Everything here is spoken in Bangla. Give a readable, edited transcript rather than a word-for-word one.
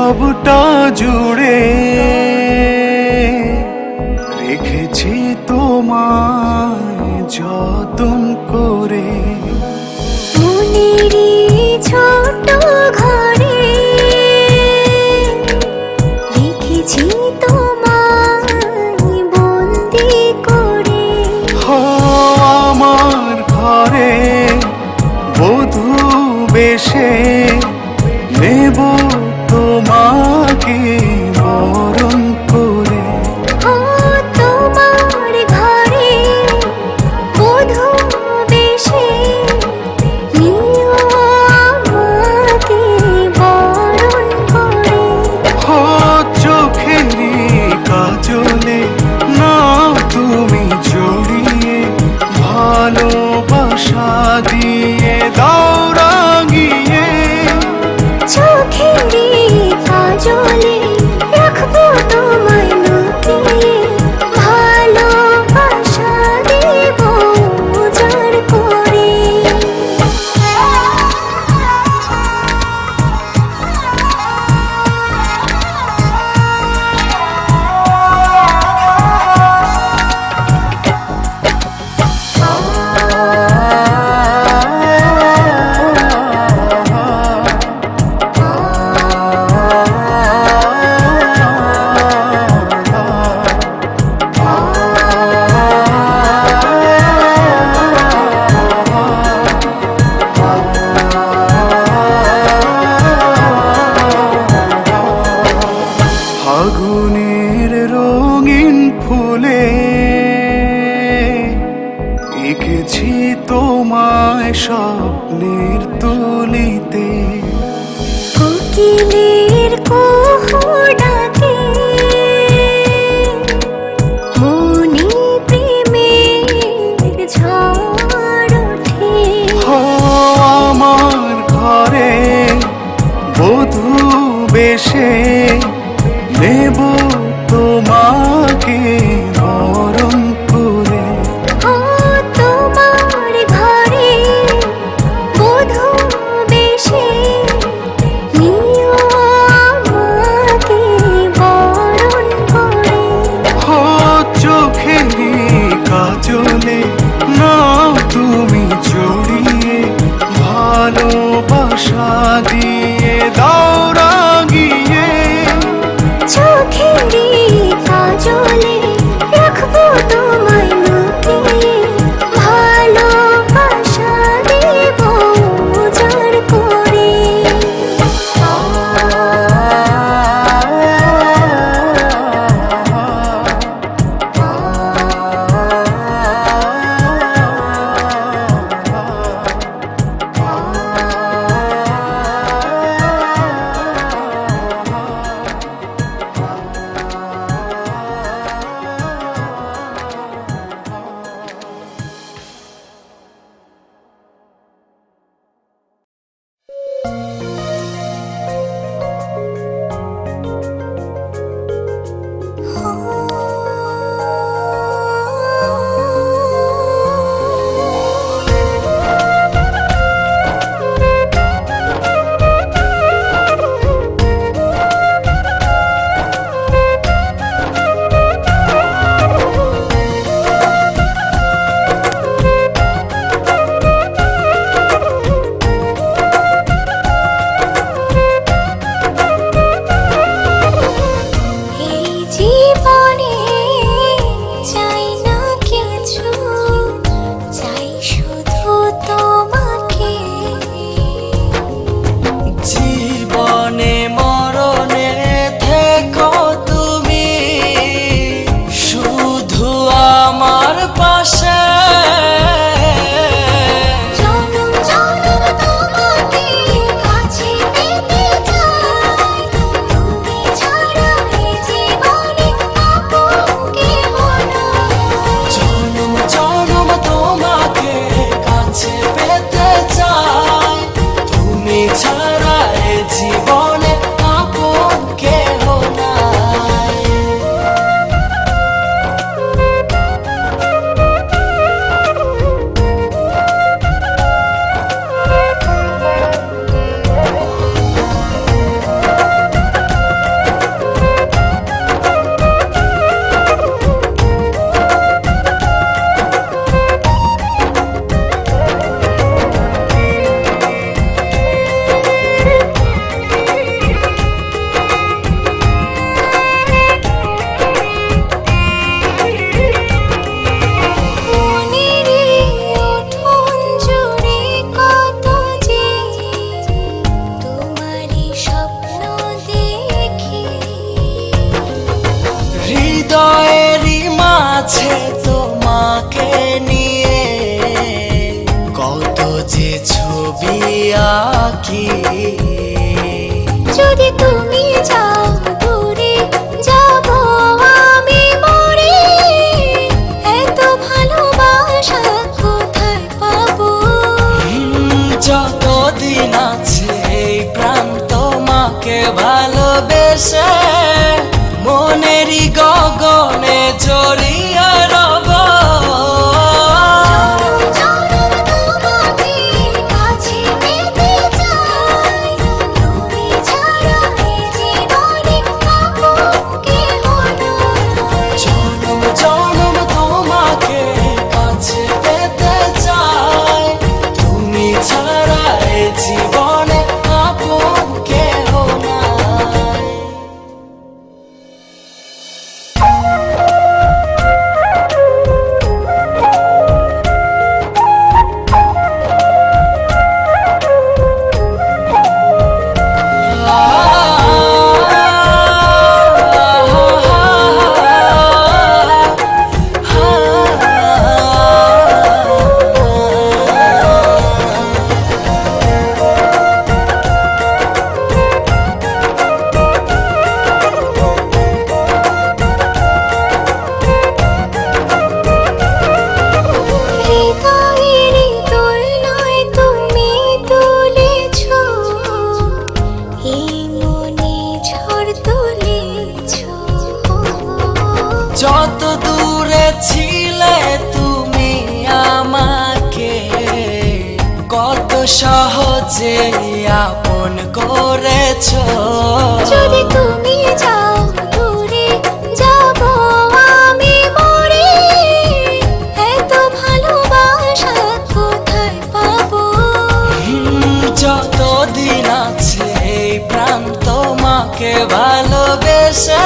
সবটা জুড়ে রেখেছি তোমায় যতন করে। মনেরই ছোট ঘরে রেখেছি তোমায় বন্দি করে। আমার ঘরে বধূ বেশে নেব তোমাকে বরণ করে। তোমার ঘরে বধূ বেশে নিও আমাকে বরণ করে। চোখেরই কাজলে না তুমি জড়িয়ে ভালোবাসা দিয়ে দাও রাঙিয়ে। চোখেরই কাজলে রাখবো তোমায় লুকিয়ে, ভালোবাসা দেব উজাড় করে। ফাগুনের রঙিন ফুলে এঁকেছি তোমায় স্বপ্নের তুলিতে। কোকিলের কুহু ডাকে মনে প্রেমের ঝড় ওঠে। আমার ঘরে বধূ বেশে নেব তোমাকে বরণ করে। তোমার ঘরে বধূ বেশে নিও আমাকে বরণ করে। চোখেরই কাজলে না তুমি জড়িয়ে ভালোবাসা দিয়ে দাও রাঙিয়ে। চোখেরই কাজলে আঁকি। যদি তুমি যাও দূরে যাব আমি মরে, এত ভালোবাসা কোথায় পাবো? যতদিন আছে এই প্রাণ তোমাকে ভালোবেসে মনেরই গগনে জড়িয়ে রব। জনম তোমাকে কাছে পেতে চাই, তুমি ছাড়া এই জীবনে আপন কেহ নাই। জনম জনম তোমাকে কাছে পেতে চাই, তুমি ছাড়া এ জীবনে আপন কেহ নাই। হৃদয়েরই দোলনায় তুমি তুলেছ, এই মনে ঝড় তুলেছ। যত দূরে ছিলে তুমি আমাকে কত সহজে আপন করেছো। যদি তুমি যাও দূরে যাব আমি মরে, এত ভালোবাসা কোথায় পাবো? যতদিন আছে এই প্রাণ তোমাকে ভালোবেসে